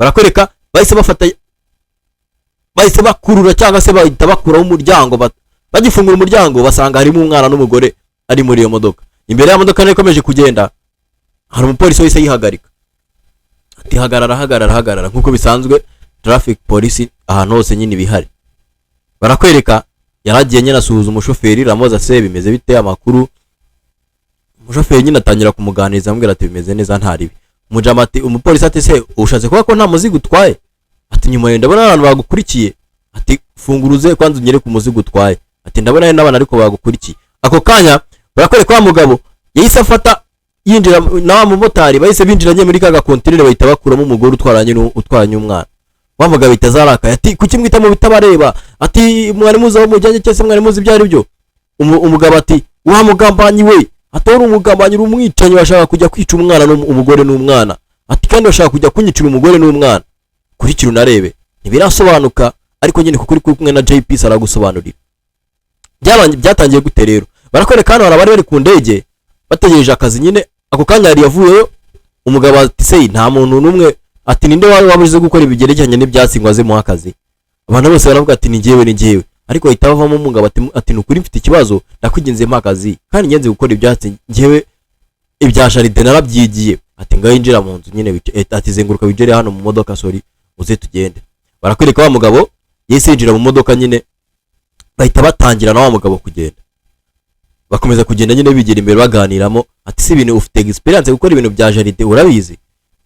barakwereka bahise bakurura cyangwa se bahita bakuraho umuryango bagifungura umuryango basanga harimo umwana n'umugore ari muri iyo modoka. Imbere ya modoka nayo ikomeje kugenda hari umupolisi wese yihagarika ati hagarara nkuko bisanzwe traffic police ahantu hose nyine bihari. Barakwereka yaragiye nyine asuhuza umushoferi ramoza se bimeze bite amakuru. Umushoferi nyine atangira kumuganiriza amubwira ati bimeze neza ntaribi. Umujama ati umupolisi ati se ushatse kuba ko nta muzigo utwaye? Ati nyuma yenda ndabona abantu bagukurikiye. Ati funguruze kwanza unyereke umuzigo utwaye. Ati ndabona n'abana ariko bagukurikiye. Ako kanya barakwereka wa mugabo yahise afata yinjira na wa mumotari bahise binjiranye muri kaga kontinere bahita bakuramo umugore utwaranye umwana. Wa mugabo itazaraka ati kuki mwita mu bitabareba? Ati mwari muzi aho mujyanye cyose mwari muzi byari byo. Umugabo ati wa mugambanyi we atora umugambanyi rumwicanyi bashaka kujya kwica umwana umugore n'umwana. Ati kandi bashaka kujya kunyicira umugore n'umwana. Kuri kiri unarebe ntibirasobanuka ariko nyine kuko uri kumwe na JP saragusobanurira. Byatangiye gute rero? Barakwereka hano bari bari ku ndege bategereje akazi nyine. Ako kanya yari yavuyeyo umugabo ati se nta muntu numwe ati ninde wabuze gukora ibigerekeranye n'ibyatsi ngo aze mu akazi. Abantu bose baravuga ati ni njyewe ariko ahita bavamo umugabo ati nukuri mfite ikibazo ndakwiginze mu akazi kandi ngenze gukora ibyatsi njyewe ibya jaride narabyigiye. Ati ngaho injira mu nzu nyine ati zenguruka bijere hano mu modoka sorry uze tugende. Barakwereka wa mugabo yese yinjira mu modoka nyine bahita batangira na wa mugabo kugenda. Bakomeza kugenda nyine bigera imbere baganiramo ati si ibintu ufite experience gukora ibintu bya jaride urabizi?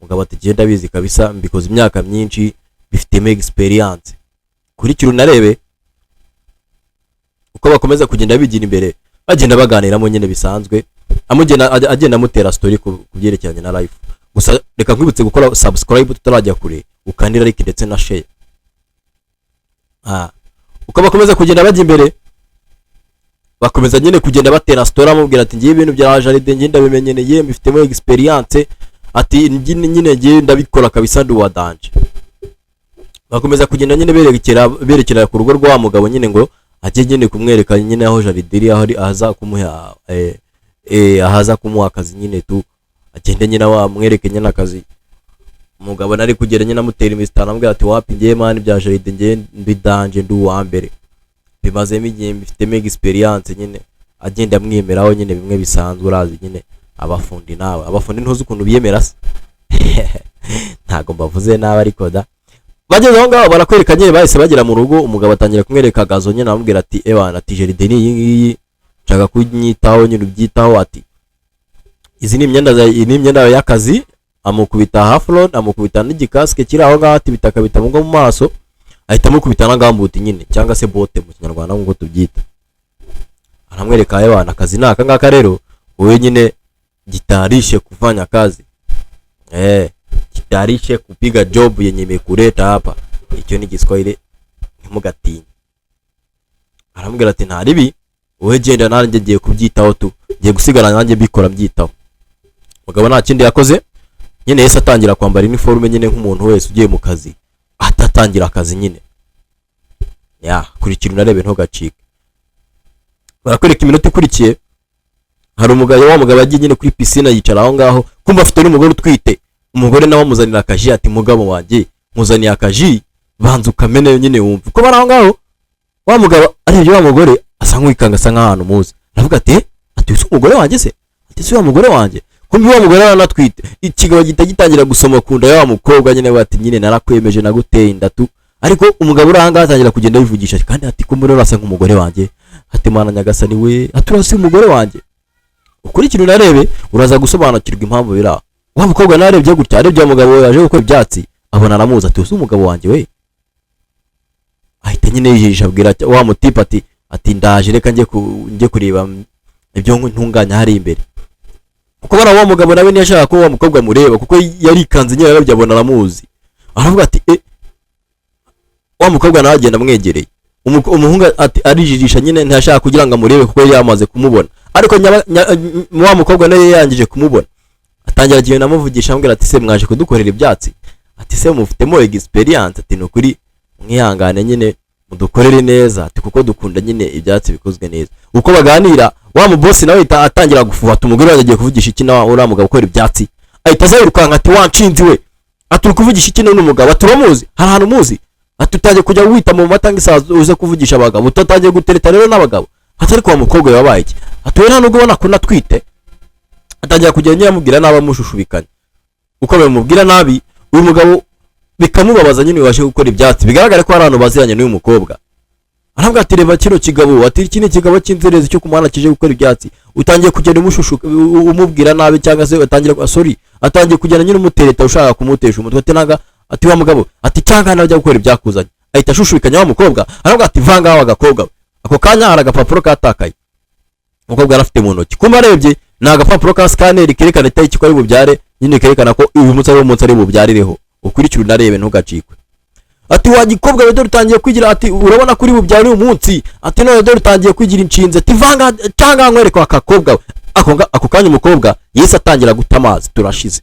Mugabo ati genda bizi kabisa mbikoze imyaka myinshi bifitemo experience. Kuri kiri unarebe uko bakomeza kugenda bigira imbere bagenda baganiramo nyine bisanzwe agenda amutera story kubyerekeranye na life. Gusa reka nkwibutse gukora subscribe tutarajya kure ukandira like ndetse na share. Uko bakomeza kugenda bajya imbere bakomeza nyine kugenda batera story amubwira ati ngiye ibintu bya jaride ngenda bimenyene mbifitemo experience. Ati nyine ngenda bikora kabisa ndi wadanje. Bakomeza kugenda nyine berekera ku rugo rwa mugabo nyine ngo ajye nyine kumwereka nyine aho jaride iri aho ahaza kumuha ahaza kumuha akazi nyine tu agende nyine wamwereke nyine akazi. Umugabo nari kugera nyine amutera imisitana amubwira ati wapi ngiye mani bya jaride ngiye ndidanje ndi uwa mbere bimazemo igihe mbifitemo experience nyine agenda amwemeraho nyine bimwe bisanzwe urazi nyine abafundi ntuzi ukuntu biyemera se. Ntago mbavuze nabi ariko da bageze aho ngaho barakwereka nyine bahise bagera mu rugo. Umugabo atangira kumwereka gazo nyine amubwira ati ebana ati jaride ni iyi ngiyi nshaka kunyitaho nyine ubyitaho. Ati izi ni imyenda y'akazi. Amukubita haflon amukubita n'igikaske kiri aho ngaho ati bitakabita mu maso ahita amukubita na gambuti nyine cyangwa se bote mu kinyarwanda ngo tubyita. Aramwereka ebana akazi naka ngaka rero wowe nyine jitarishe kufanya kazi jitarishe kupiga job yenye imekuleta hapa. Icyo ni Kiswahili ntimugatinye. Aramubwira ati nta ribi wowe genda nanjye ngiye kubyitaho tu ngiye gusigara nanjye bikora mbyitaho. Mugabo nta kindi yakoze nyine yese atangira kwambara uniforme nyine nk'umuntu wese ugiye mu kazi atatangira akazi nyine kurikira unarebe ntugacike. Barakwereka iminota ikurikiye hari umugabo yagiye nyine kuri piscine yicara aho ngaho kumva afite n'umugore utwite. Umugore nawe amuzanira akaji ati mugabo wanjye muzaniye akaji banza ukamene nyine wumva uko bari aho ngaho. Wa mugabo arebye wa mugore asa nk'uwikanga asa nk'ahantu muzi aravuga ati usi umugore wanjye se? Ati si wa mugore wanjye. Kumbi wa mugore aranatwite. Ikigabo gitangira gusoma kunda ya mukobwa nyine bati nyine narakwemeje naguteye indatu. Ariko umugabo uranga atangira kugenda bivugisha kandi ati ko muri rasa nk'umugore wanjye. Ati mana nyagasani we aturasi umugore wanjye. Ukuri kintu narebe uraza gusobanukirwa impamvu bira. Wa mukobwa narebye gutya arebye umugabo yaje gukora ibyatsi abona aramuza ati usi umugabo wanjye we. Ahita nyine yijisha abwira wa mutipa ati ndaje reka njye kureba ibyo ntunganya hari imbere. Kuko bana wa mugabo nawe ntiyashaka ko wa mukobwa mureba kuko yari kanze nyine yarabye abona aramuzi. Aravuga ati wa mukobwa nawe agenda amwegereye. Umuhungu ati arijijisha nyine ntiyashaka kugira ngo amurebe kuko yari yamaze kumubona. Ariko wa mukobwa nawe yangije kumubona. Atangira giye namuvugisha ambwira ati se mwaje kudukorera ibyatsi? Ati se mufitemo experience? Ati nukuri mwihangane nyine mudukorere neza ati kuko dukunda nyine ibyatsi bikozwe neza. Uko baganira wa mu boss nawe atangira gufuha ati umugore wagiye kuvugisha iki nawe ura mugabo ukora ibyatsi. Ahita azayirukanka ati wanshinzi we ati kuvugisha iki n'umugabo aturamuzi hari ahantu muzi atutangiye kujya wita mu matanga isazo uze kuvugisha abagabo utatangiye gutereta rero n'abagabo atari kwa mukobwa yabaye iki atuwe nta nubwo ubona ko natwite atangiye kujya nyamubwira naba mushushubikanye uko bamubwira nabi uyu mugabo bikamubabaza nyine waje gukora ibyatsi bigaragara ko hari abantu baziranye n'uyu mukobwa arabwa ati reba kino kigabo ati iki ni kigabo cy'inzerezi cyo kumwana kije gukora ibyatsi utangiye kugenda umushushuka umubwira nabi cyangwa se atangiye kugenda nyine umutereta ushaka kumutesha umutwe ati naga ati wa mugabo ati cyangwa najya gukora ibyakuzanye ahita ashushubikanya wa mukobwa arabwa ati vanga wa gakobwa ako kanya hari agapapuro katakaye umukobwa arafite mu ntoki kuma arebye ni agapapuro ka scanner kerekana itariki ko ari bubyare nyine kerekana ko uyu munsi ari umunsi ari bubyarireho ukurikira unarebe ntugacikwe ati wa gikobwa we dore utangiye kwigira ati urabona kuri bubyari umunsi ati none dore utangiye kwigira inshinze ati vanga cyangwa nkwereka akakobwa ako kanya umukobwa yese atangira gutamazi turashize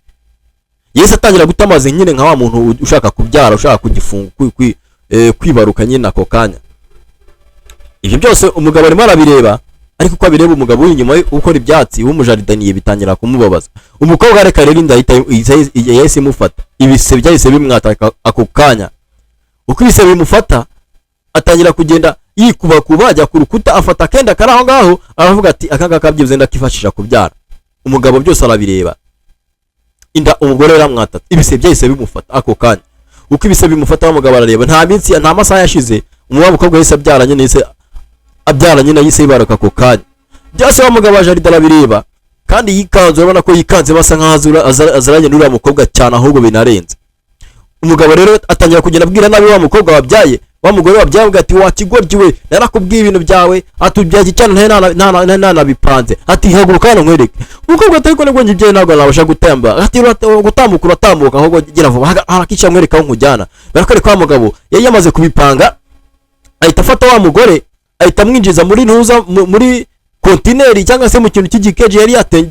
yese atangira gutamazi nyine nka wa muntu ushaka kubyara ushaka kugifunga kwibaruka nyine ako kanya ibyo byose umugabo arimo arabireba ariko uko abireba umugabo w'inyuma ukora ibyatsi w'umujaridaniye bitangira kumubabaza umukobwa areka rero inda yahise imufata ibise byahise bimwataka ako kanya uko ibise bimufata atangira kugenda yikuba kubajya ku rukuta afata kenda karaho ngaho aravuga ati akanga kabyibuze ndakifashisha kubyara umugabo byose arabireba inda umugore yaramwatata ibise byahise bimufata ako kanya uko ibise bimufata umugabo arareba nta masaha yashize umukobwa yahise abyara nyine yise yibaruka ako kanya byose wa mugabo ajarida arabireba kandi yikanze urabona ko yikanze basa nkaho azaranye n'uriya mukobwa cyane ahubwo binarenze umugabo rero atangira kugenda abwira nabi wa mukobwa wabyaye wa mugore wabyaye ati wa kigoryiwe narakubwiye ibintu byawe atubyaye cyane nta bipanze ati haguruka hano nkwereke umukobwa atari ko nibwo ngibye ntabwo nabasha gutemba ati gutambuka uratambuka ahubwo gira vuba harakisha nkwereka aho nkujyana barakwereka wa mugabo yari yamaze kubipanga ahita afata wa mugore ahita amwinjiza muri ntuza muri kontineri cyangwa se mu kintu cy'igikeje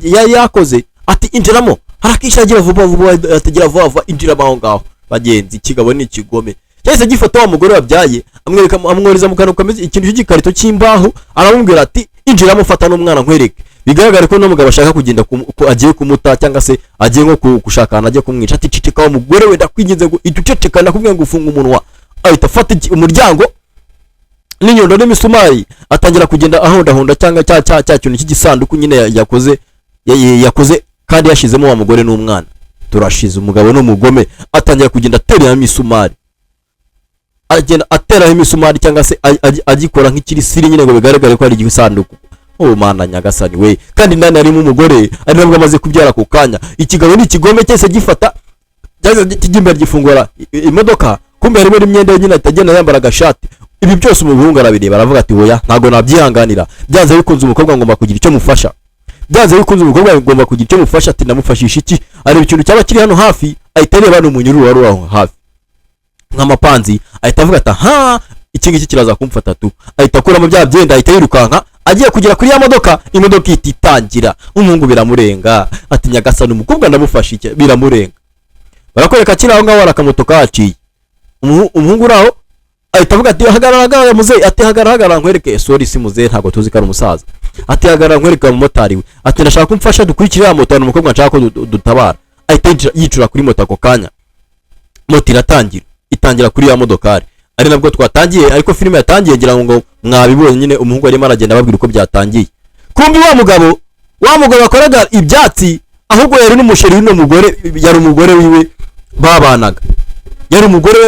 yari yakoze ati injiramo harakisha agira vuba atagira vuba injiramo aho ngaho bagenzi kigabo ni ikigome cyese gifata wa mugore wabyaye amworeza mu kantu kameze ikintu cy'igikarito cy'imbaho aramubwira ati injiramo fata n'umwana nkwereke bigaragara ko n'umugabo ashaka kugenda agiye kumuta cyangwa se agiye nko gushakana agiye kumwica ati cicika wa mugore we ndakwinginze ngo iduceceka ndakubwiye ngo ufunga umunwa ahita afata umuryango n'inyundo n'imisumari atangira kugenda ahondahonda cyangwa cya kintu cy'igisanduku nyine yakoze kandi yashizemo wa mugore n'umwana turashize umugabo n'umugome atangira kugenda atera imisumari agenda atera imisumari cyangwa se agikora nk'ikirisiri nyine ngo bigaragare ko ari igisanduku mana nyagasani we kandi nani arimo umugore ari nabwo amaze kubyara ku kanya ikigabo n'ikigome cyese gifata kijimbe gifungura imodoka kumbe harimo imyenda nyine atagenda yambara agashati ibi byose umuhungu arabireba aravuga ati oya ntago nabyihanganira byanze bikunze umukobwa ngomba kugira icyo mufasha byanze bikunze umukobwa ngomba kugira icyo mufasha ati namufashisha iki ari ikintu cyaba kiri hano hafi ahita areba n'umunyururu wari aho hafi nk'amapanzi ahita avuga ati aha iki ngiki kiraza kumfata tu ahita akuramo bya byenda ahita yirukanka agiye kugera kuri ya modoka imodoka ititangira umuhungu biramurenga ati nyagasani umukobwa ndamufasha iki biramurenga barakwereka kiri aho ngaho arakamoto kaciye umuhungu uraho ahita avuga ati hagarara muzeyi ati hagarara nkwereke sorry si muzeyi ntago tuzi ko ari umusaza ati hagarara nkwereke umumotari we ati ndashaka kumfasha dukurikire ya moto umukobwa nshaka ko dutabara ahita yicura kuri moto ako kanya moto itangira kuri ya modokari ari nabwo twatangiye ariko filime yatangiye ngira ngo mwabibonye nyine umuhungu arimo aragenda ababwira uko byatangiye kumbi wa mugabo wakoraga ibyatsi ahubwo yari n'umusheri w'uno mugore yari umugore wiwe babanaga yari umugore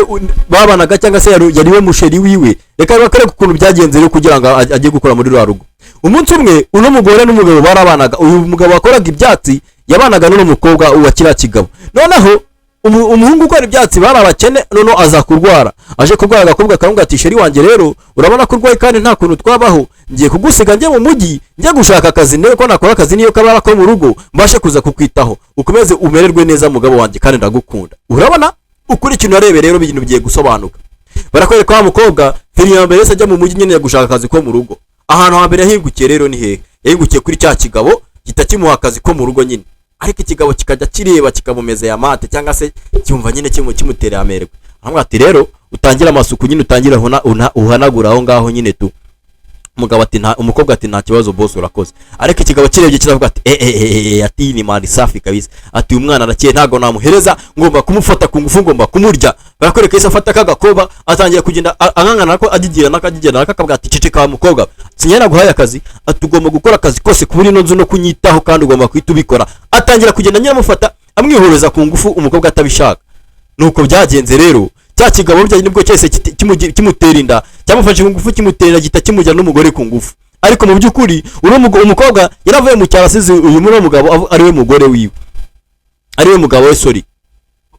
babanaga cyangwa se yari we musheri wiwe reka bakareka ukuntu byagenze rero kugira ngo ajye gukora muri rwa rugo umunsi umwe uno mugore n'umugabo barabanaga uyu mugabo wakoraga ibyatsi yabanaga n'uno mukobwa wa kiriya kigabo noneho umuhungu ukora ibyatsi bari abakene noneho aza kurwara aje kurwara agakobwa akamubwira ati sheri wanjye rero urabona ko urwaye kandi nta kuntu twabaho ngiye kugusiga njye mu mujyi njye gushaka akazi niyo ko nakora akazi niyo kabara ko mu rugo mbashe kuza kukwitaho ukomeze umererwe neza mugabo wanjye kandi ndagukunda urabona ukurikira urebe rero ibintu bigiye gusobanuka barakwereka wa mukobwa feri ya mbere ajya mu mujyi nyine gushaka akazi ko mu rugo ahantu hambere yahingukiye rero ni hehe yahingukiye kuri cya kigabo kitakimuha akazi ko mu rugo nyine ariko ikigabo kikajya kireba kikamumeza ya mate cyangwa se cyumva nyine kimuterera amerwe aramubwira ati rero utangira amasuku nyine utangira uhanagura aho ngaho nyine tu umugabo ati nta, umukobwa ati nta kibazo boss urakoze. Ariko ikigabo kirebye kiravuga ati ati ni mari safi kabisa, ati uyu mwana arakiye ntago namuhereza, ngomba kumufata ku ngufu, ngomba kumurya. Barakwereka isa afata kagakoba atangira kugenda ankangana ko agigira nakavuga ati ceceka wa mukobwa, sinyana guhaya akazi, atugomba gukora akazi kose kuburi no nzu no kunyitaho kandi ugomba kwita ubikora. Atangira kugenda nyira mufata amwihoreza ku ngufu umukobwa atabishaka. Nuko byagenze rero, cya kigabo bya nibwo cyese kimutera inda, cyamufashe ku ngufu kimutera gita kimujya n'umugore ku ngufu. Ariko mu byukuri umukobwa yaravuye mu cyarasize uyu muri mugabo ari we mugore wiwe, ari we mugabo we sorry.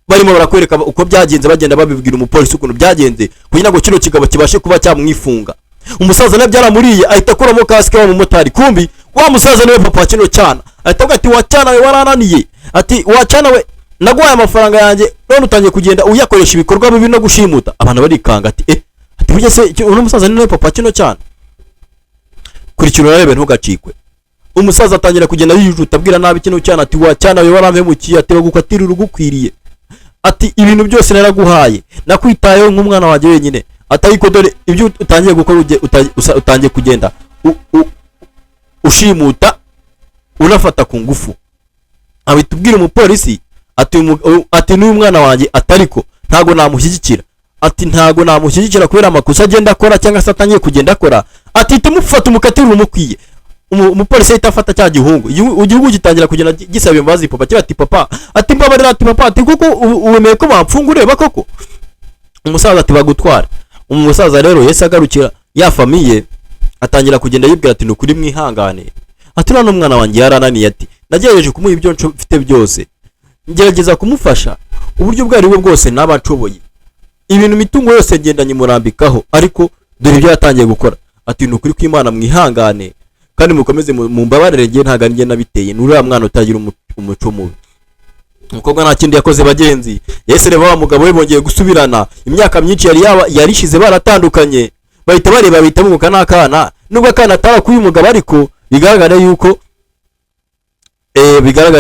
Barimo barakwereka uko byagenze, bagenda babibwira umupolisi ukuntu byagenze kugira ngo kino kigabo kibashe kuba cyamwifunga. Umusaza nabyaramuriye ahita akuramo kasike wa mumotari, kumbi wa musaza niwe papa kino cyana. Ahita avuga ati wacana we warananiye, ati wacana we nagwaye amafaranga yanjye none utangiye kugenda uyakoresha ibikorwa bibi no gushimuta. Abantu barikanga ati ati burya se uno musaza niwe papa kino cyana. Kuri kino narebe ntugacikwe. Umusaza atangira kugenda yijuta abwira nabi kino cyana ati wacana we warampemukiye, ati bagukatira urugukwiriye, ati ibintu byose naraguhaye nakwitayeho nk'umwana waje wenyine, atayiko dore ibyo utangiye gukora utangiye kugenda ushimuta unafata ku ngufu. Abitubwira umupolisi ati n'uyu mwana wanjye atariko ntago namushyigikira, ati ntago namushyigikira kubera amakosa agenda akora cyangwa se atangiye kugenda akora, ati tumufata umukatira umukwiye. Umupolisi ahita afata cya gihungu, igihugu gitangira kugenda gisaba imbabazi papa cyati papa, ati mbabarira, ati papa, ati kuko uwemeye ko bamfungure bakoko. Umusaza ati bagutwara. Umusaza rero yese agarukira ya famiye, atangira kugenda yibwira ati nukuri mwihangane, ati none umwana wanjye yarananiye, ati nagerageje kumuha ibyo mfite byose, ngerageza kumufasha uburyo bwari bwo bwose nabacoboye, ibintu mitungo yose ngendanye murambikaho, ariko dore ibyo yatangiye gukora. Ati nukuri ko Imana mwihangane kandi mukomeze mumbabarire, ngiye ntaga ngiye nabiteye nuriya mwana utagira umuco mubi. Umukobwa nta kindi yakoze bagenzi, yese reba wa mugabo we bongeye gusubirana, imyaka myinshi yarishize baratandukanye, bahita bareba bahita bunguka n'akana, nubwo akana atara kuyu mugabo, ariko bigaragara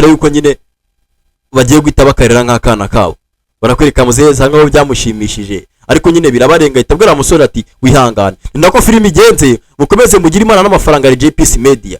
yuko nyine bagiye guhita bakarera nk'akana kabo. Barakwereka muzehe nkaho byamushimishije, ariko nyine birabarenga. Itabwira umusore ati wihangane. Ni nako filime igenze, mukomeze mugire Imana n'amafaranga ya JPS Media.